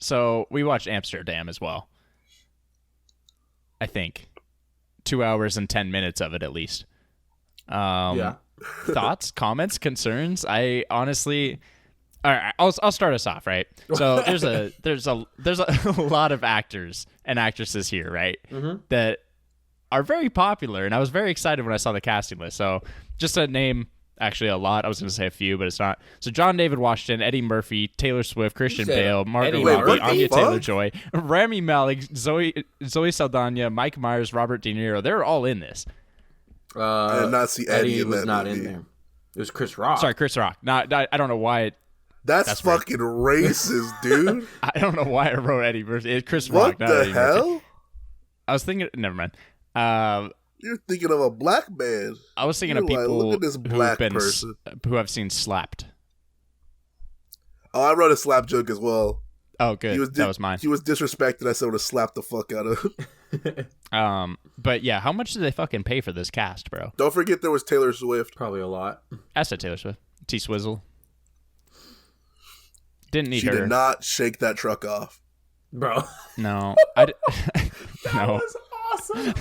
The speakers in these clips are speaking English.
So we watched Amsterdam as well. I think 2 hours and 10 minutes of it at least. Yeah. Thoughts, comments, concerns? I honestly, all right, I'll start us off, right? So there's a lot of actors and actresses here, right? Mm-hmm. That are very popular, and I was very excited when I saw the casting list. So just to name actually a lot, I was going to say a few, but it's not. So John David Washington, Eddie Murphy, Taylor Swift, Christian Bale, Margot Robbie, Anya Taylor-Joy, Rami Malek, Zoe Saldaña, Mike Myers, Robert De Niro. They're all in this. I did not see Eddie was not movie. in there. It was Chris Rock. Sorry, Chris Rock. I don't know why. That's fucking racist, dude. I don't know why I wrote Eddie Murphy. It's Chris What Rock, not the Eddie hell? Murphy. I was thinking. Never mind. You're thinking of a black man. I was thinking You're of people like, look at this black person who have seen Slapped. Oh, I wrote a slap joke as well. Oh, good. That was mine. He was disrespected. I said I would have slapped the fuck out of him. But yeah, how much did they fucking pay for this cast, bro? Don't forget there was Taylor Swift. Probably a lot. I said Taylor Swift. T-Swizzle. Didn't need her. She did not shake that truck off. Bro. No. That No. was awesome.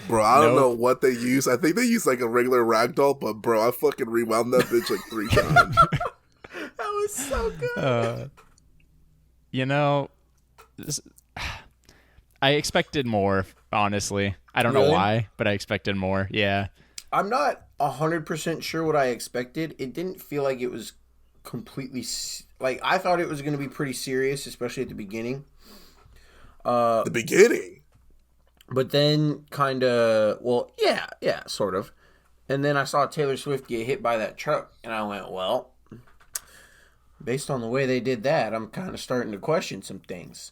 Bro, I don't know what they use. I think they use like a regular ragdoll, but bro, I fucking rewound that bitch like 3 times. That was so good. I expected more, honestly. I don't know why, but I expected more. Yeah. I'm not 100% sure what I expected. It didn't feel like it was completely... Like, I thought it was going to be pretty serious, especially at the beginning. The beginning? But then kind of... Well, yeah, sort of. And then I saw Taylor Swift get hit by that truck, and I went, well, based on the way they did that, I'm kind of starting to question some things.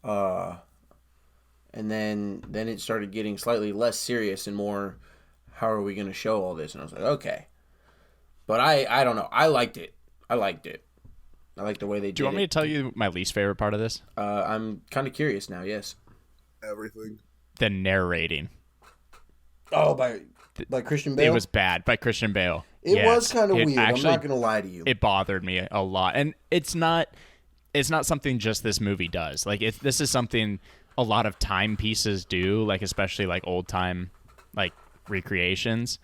And then it started getting slightly less serious and more, how are we going to show all this? And I was like, okay. But I don't know. I liked it. I like the way they did it. Do you want me to tell you my least favorite part of this? I'm kind of curious now, yes. Everything. The narrating. Oh, by Christian Bale? It was bad. By Christian Bale. It was kind of weird. Actually, I'm not going to lie to you. It bothered me a lot. And it's not something just this movie does. Like, this is something a lot of timepieces do, like especially like old time like recreations,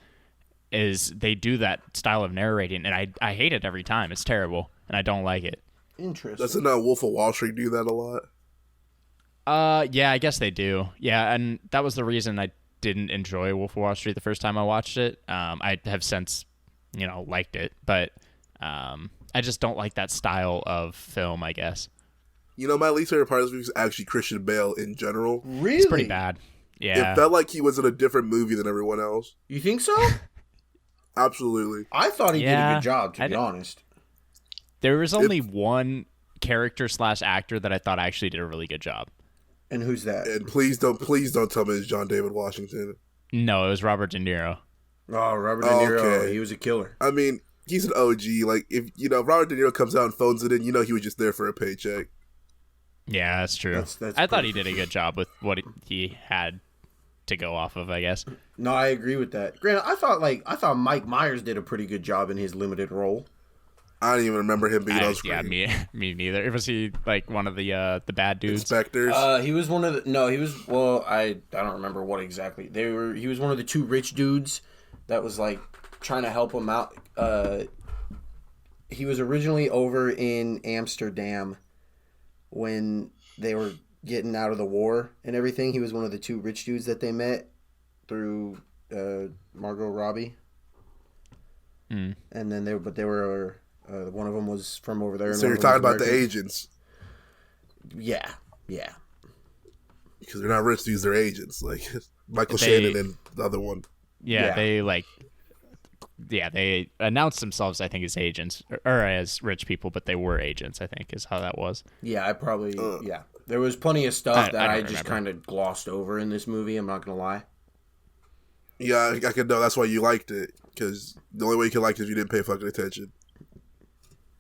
is they do that style of narrating, and I hate it every time. It's terrible, and I don't like it. Interesting. Doesn't Wolf of Wall Street do that a lot? Yeah, I guess they do. Yeah, and that was the reason I didn't enjoy Wolf of Wall Street the first time I watched it. I have since, liked it, but I just don't like that style of film, I guess. My least favorite part of this movie is actually Christian Bale in general. Really? It's pretty bad. Yeah. It felt like he was in a different movie than everyone else. You think so? Absolutely. I thought he did a good job, to be honest. There was only one character / actor that I thought actually did a really good job. And who's that? And please don't tell me it's John David Washington. No, it was Robert De Niro. Oh, Robert De Niro. Okay. He was a killer. I mean, he's an OG. Like, if Robert De Niro comes out and phones it in, he was just there for a paycheck. Yeah, that's true. That's I thought he did a good job with what he had to go off of, I guess. No, I agree with that. Granted, I thought Mike Myers did a pretty good job in his limited role. I don't even remember him being on screen. Yeah, me neither. Was he like one of the bad dudes? Inspectors? He was one of the... No, he was... Well, I don't remember what exactly. He was one of the 2 rich dudes that was like trying to help him out. He was originally over in Amsterdam when they were getting out of the war and everything. He was one of the 2 rich dudes that they met through Margot Robbie. And then they were one of them was from over there. So you're talking about the agents? Yeah. Because they're not rich dudes, they're agents. Like Michael Shannon and the other one. Yeah, they announced themselves, I think, as agents or as rich people, but they were agents, I think, is how that was. Yeah, I probably There was plenty of stuff that I just remember. kind of glossed over in this movie. I'm not gonna lie. Yeah, I could know that's why you liked it, because the only way you could like it is if you didn't pay fucking attention.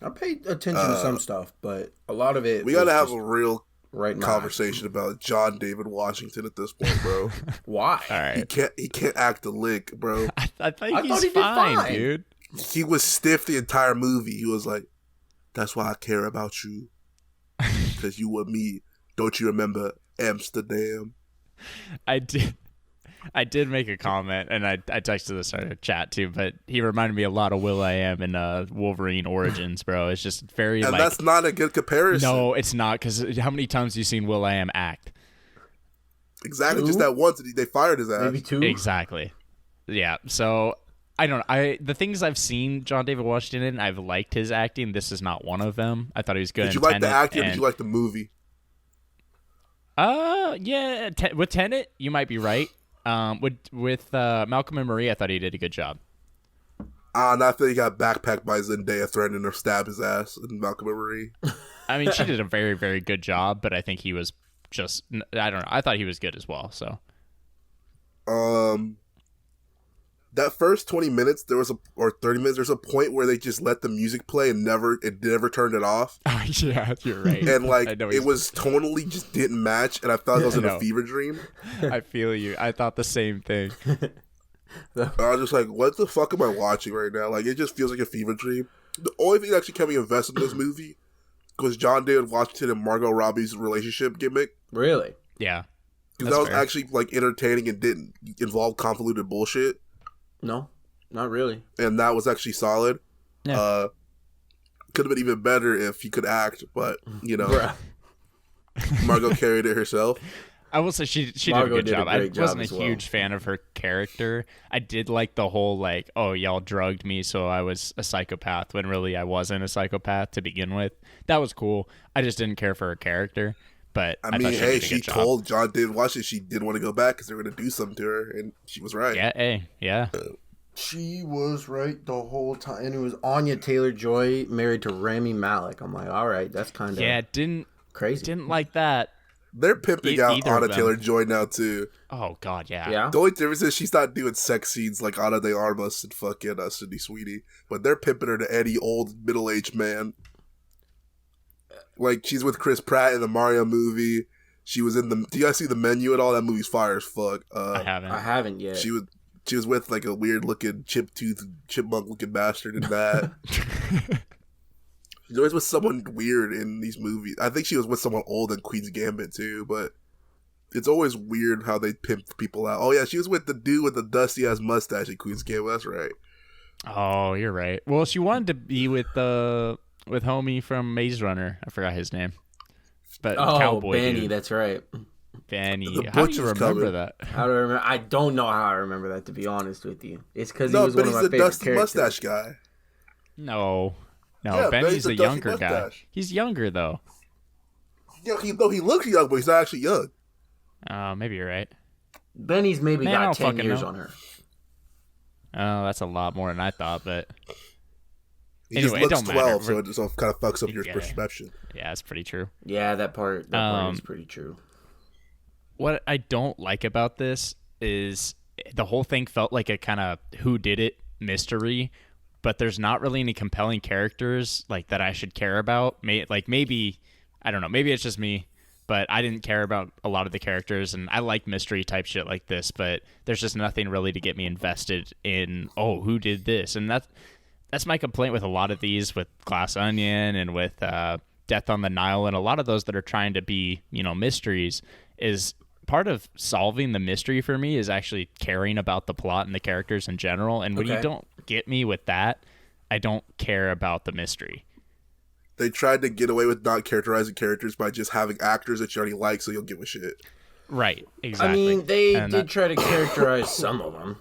I paid attention to some stuff, but a lot of it. We gotta have a real right conversation about John David Washington at this point, bro. Why? All right. He can't act a lick, bro. I think thought he's he did fine, fine. dude. He was stiff the entire movie. He was like, "That's why I care about you. because you were me. Don't you remember Amsterdam? I did make a comment, and I texted this in our chat too, but he reminded me a lot of Will.i.am in Wolverine Origins, bro. It's just very and that's not a good comparison. No, it's not, because how many times have you seen Will.i.am act? Exactly, just that once, they fired his ass. Maybe 2. Exactly. Yeah, so I don't know. The things I've seen John David Washington in, I've liked his acting. This is not one of them. I thought he was good. Did you in like the Tenet, acting? Or did you like the movie? Yeah. With Tenet, you might be right. With Malcolm and Marie, I thought he did a good job. And I think he got backpacked by Zendaya threatening to stab his ass in Malcolm and Marie. I mean, she did a very, very good job, but I think he was just, I don't know. I thought he was good as well. So, that first 20 minutes, or 30 minutes, there's a point where they just let the music play and never turned it off. Yeah, you're right. And it was tonally just didn't match, and I felt like I was in a fever dream. I feel you. I thought the same thing. I was just like, what the fuck am I watching right now? Like, it just feels like a fever dream. The only thing that actually kept me invested in this movie was John David Washington and Margot Robbie's relationship gimmick. Really? Yeah. Because that was actually entertaining and didn't involve convoluted bullshit. No, not really. And that was actually solid. Yeah. Could have been even better if he could act, but Margot carried it herself. I will say she did a good job. I wasn't a huge fan of her character. I did like the whole oh, y'all drugged me, so I was a psychopath, when really I wasn't a psychopath to begin with. That was cool. I just didn't care for her character. But I mean, hey, she told John David Washington she didn't want to go back because they were going to do something to her, and she was right. Yeah. She was right the whole time. And it was Anya Taylor-Joy married to Rami Malek. I'm like, all right, that's kind of crazy. Didn't like that. They're pimping out Anya Taylor-Joy now, too. Oh, God, yeah. The only difference is she's not doing sex scenes like Ana de Armas and fucking Sydney Sweeney, but they're pimping her to any old middle-aged man. Like, she's with Chris Pratt in the Mario movie. She was in the... Do you guys see The Menu at all? That movie's fire as fuck. I haven't yet. She was with, a weird-looking chipmunk-looking bastard in that. She's always with someone weird in these movies. I think she was with someone old in Queen's Gambit, too, but... It's always weird how they pimp people out. Oh, yeah, she was with the dude with the dusty-ass mustache in Queen's Gambit. That's right. Oh, you're right. Well, she wanted to be with homie from Maze Runner. I forgot his name. But Cowboy Benny, dude. That's right. Benny. How do you remember that? How do I remember? I don't know how I remember that, to be honest with you. It's because he was one of my favorite characters. No, but he's the dusty mustache guy. No, yeah, Benny's a younger guy. He's younger, though. Yeah, he looks young, but he's not actually young. Maybe you're right. Benny's maybe got 10 years on her. Oh, that's a lot more than I thought, but... He just looks 12, so it just kind of fucks up your perception. Yeah, that's pretty true. Yeah, that part is pretty true. What I don't like about this is the whole thing felt like a kind of whodidit mystery, but there's not really any compelling characters that I should care about. Maybe, I don't know, maybe it's just me, but I didn't care about a lot of the characters, and I like mystery type shit like this, but there's just nothing really to get me invested in, who did this? And that's my complaint with a lot of these, with Glass Onion and with Death on the Nile, and a lot of those that are trying to be, mysteries, is part of solving the mystery for me is actually caring about the plot and the characters in general. And when you don't get me with that, I don't care about the mystery. They tried to get away with not characterizing characters by just having actors that you already like, so you'll give a shit. Right, exactly. I mean, they did try to characterize some of them.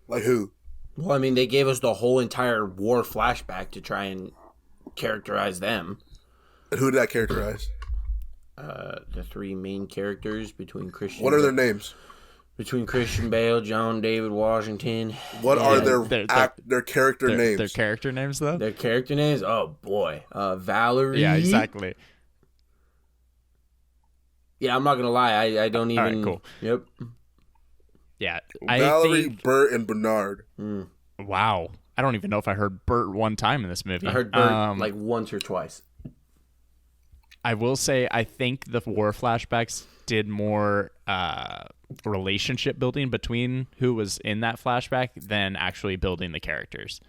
Like who? Well, I mean, they gave us the whole entire war flashback to try and characterize them. And who did that characterize? The three main characters between Christian... What are their names? Between Christian Bale, John David Washington. What are their character names? Their character names, though? Their character names? Oh, boy. Valerie. Yeah, exactly. Yeah, I'm not going to lie. I don't even... All right, cool. Yep. Yeah. Valerie, Bert, and Bernard. Wow. I don't even know if I heard Bert one time in this movie. I heard Bert once or twice. I will say I think the war flashbacks did more relationship building between who was in that flashback than actually building the characters.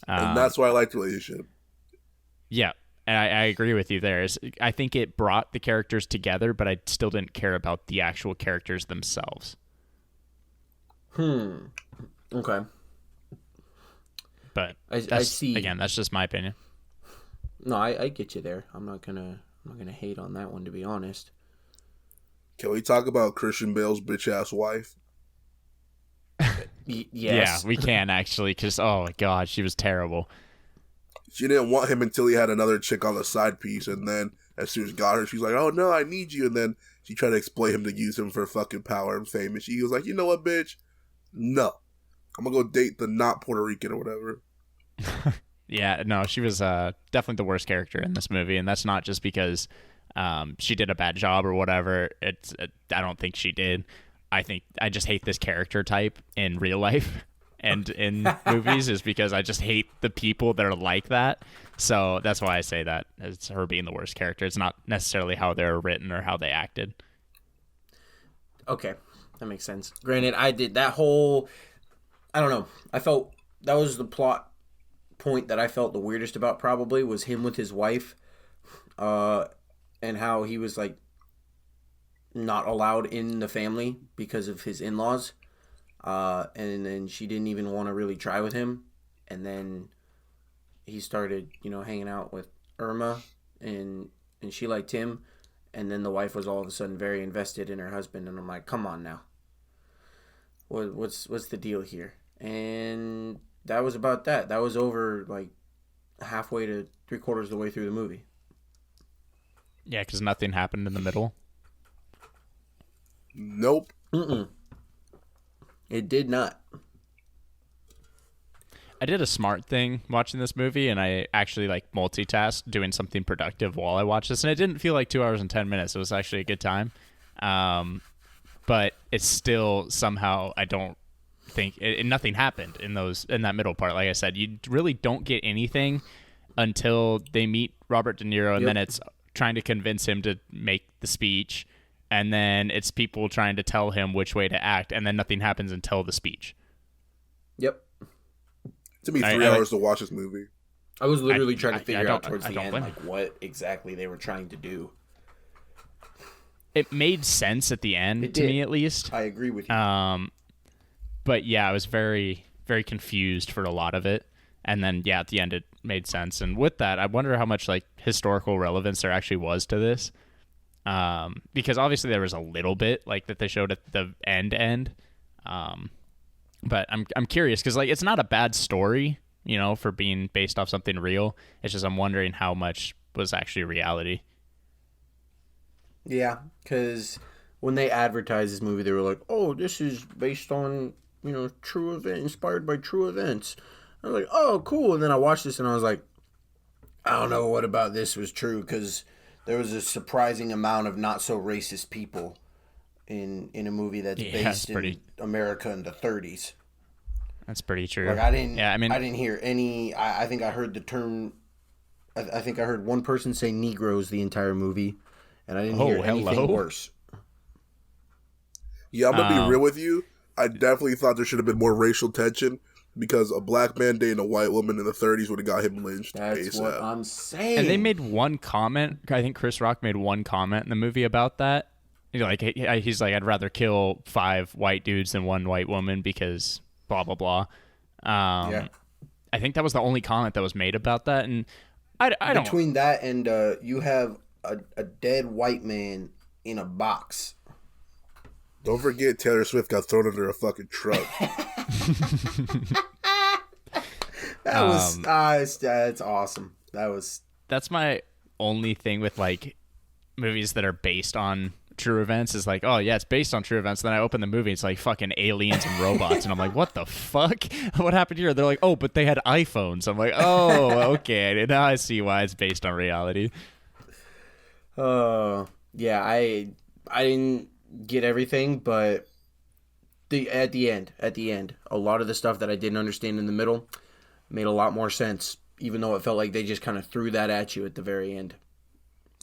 And that's why I liked the relationship. Yeah. And I agree with you there. I think it brought the characters together, but I still didn't care about the actual characters themselves. Okay. But I see. Again, that's just my opinion. No, I get you there. I'm not gonna hate on that one, to be honest. Can we talk about Christian Bale's bitch ass wife? Yes. Yeah, we can actually, because oh my god, she was terrible. She didn't want him until he had another chick on the side piece, and then as soon as got her, she's like, "Oh no, I need you." And then she tried to exploit him to use him for fucking power and fame, and she was like, "You know what, bitch? No, I'm gonna go date the not Puerto Rican or whatever." Yeah, no, she was definitely the worst character in this movie, and that's not just because she did a bad job or whatever. I don't think she did. I think I just hate this character type in real life and in movies is because I just hate the people that are like that. So that's why I say that it's her being the worst character. It's not necessarily how they're written or how they acted. Okay, that makes sense. Granted, I did that whole. I don't know. I felt that was the plot point that I felt the weirdest about. Probably was him with his wife, and how he was like not allowed in the family because of his in-laws. And then she didn't even want to really try with him. And then he started, hanging out with Irma and she liked him. And then the wife was all of a sudden very invested in her husband. And I'm like, come on now. What's the deal here? And that was about that. That was over like halfway to 3/4 of the way through the movie. Yeah, because nothing happened in the middle. Nope. It did not. I did a smart thing watching this movie, and I actually multitasked doing something productive while I watched this, and it didn't feel like 2 hours and 10 minutes. It was actually a good time. But it's still somehow I don't think nothing happened in that middle part. Like I said, you really don't get anything until they meet Robert De Niro, and then it's trying to convince him to make the speech, and then it's people trying to tell him which way to act, and then nothing happens until the speech. Yep. It took me 3 hours to watch this movie. I was literally trying to figure out towards the end blame what exactly they were trying to do. It made sense at the end to me, at least. I agree with you. But yeah, I was very, very confused for a lot of it. And then, yeah, at the end, it made sense. And with that, I wonder how much historical relevance there actually was to this. Because obviously there was a little bit that they showed at the end. But I'm curious because it's not a bad story, for being based off something real. It's just I'm wondering how much was actually reality. Yeah, because when they advertised this movie, they were like, "Oh, this is based on true event, inspired by true events." I was like, "Oh, cool." And then I watched this and I was like, "I don't know what about this was true," because there was a surprising amount of not so racist people in a movie that's based in America in the 30s. That's pretty true. I didn't hear any. I think I heard the term. I think I heard one person say Negroes the entire movie, and I didn't hear anything worse. Yeah, I'm gonna be real with you. I definitely thought there should have been more racial tension because a black man dating a white woman in the 30s would have got him lynched. That's ASAP. what I'm saying. And they made one comment. I think Chris Rock made one comment in the movie about that. He's like, I'd rather kill 5 white dudes than 1 white woman because blah blah blah. I think that was the only comment that was made about that, and I don't. Between that and you have a dead white man in a box. Don't forget Taylor Swift got thrown under a fucking truck. That was that's awesome. That's my only thing with movies that are based on true events is oh yeah, it's based on true events. Then I open the movie, it's fucking aliens and robots, and I'm like, what the fuck? What happened here? They're like, oh, but they had iPhones. I'm like, oh, okay. Now I see why it's based on reality. Yeah, I didn't get everything, but at the end, a lot of the stuff that I didn't understand in the middle made a lot more sense, even though it felt like they just kind of threw that at you at the very end.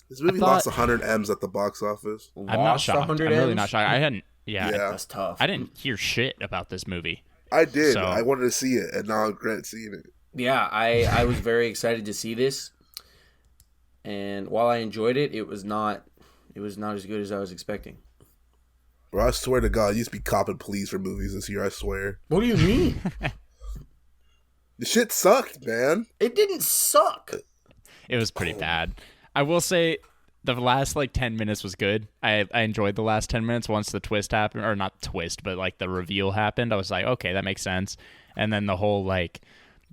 This movie lost 100 M's at the box office. I'm not shocked. I'm really not shocked. I hadn't. Yeah, that's tough. I didn't hear shit about this movie. I did. So. I wanted to see it, and now I regret seeing it. Yeah, I was very excited to see this. and while I enjoyed it, it was not as good as I was expecting. Bro, I swear to God, you used to be copping pleas for movies this year, I swear. What do you mean? The shit sucked, man. It didn't suck. It was pretty bad. I will say the last 10 minutes was good. I enjoyed the last 10 minutes once the twist happened, or not twist, but the reveal happened. I was like, okay, that makes sense. And then the whole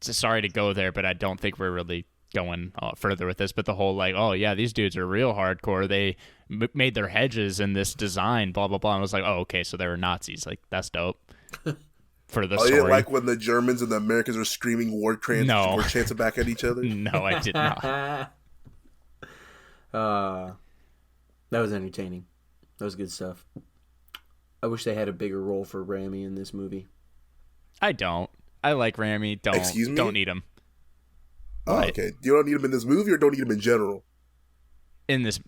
sorry to go there, but I don't think we're really going further with this. But the whole oh yeah, these dudes are real hardcore. They made their hedges in this design, blah blah blah. And I was like, oh okay, so they were Nazis. That's dope. For the story. You didn't like when the Germans and the Americans were screaming war chants back at each other? No, I did not. That was entertaining. That was good stuff. I wish they had a bigger role for Rami in this movie. I don't. I like Rami. Don't. Excuse me? Don't need him. Oh, okay. You don't need him in this movie, or don't need him in general?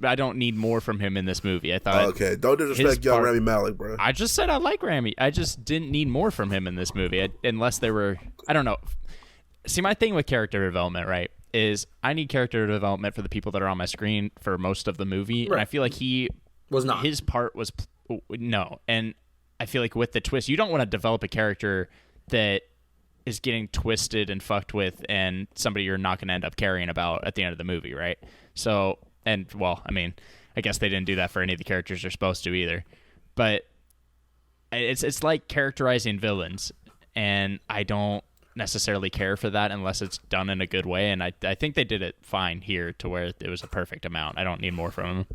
I don't need more from him in this movie. I thought. Okay, don't disrespect young Rami Malek, bro. I just said I like Rami. I just didn't need more from him in this movie, unless there were. I don't know. See, my thing with character development, right, is I need character development for the people that are on my screen for most of the movie, and I feel like he was not. His part was no, and I feel like with the twist, you don't want to develop a character that is getting twisted and fucked with, and somebody you're not going to end up caring about at the end of the movie, right? So. And, well, I mean, I guess they didn't do that for any of the characters they're supposed to either. But it's like characterizing villains, and I don't necessarily care for that unless it's done in a good way. And I think they did it fine here to where it was a perfect amount. I don't need more from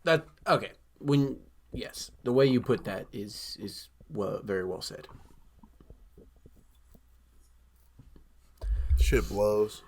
them. Okay. Yes, the way you put that is very well said. Shit blows.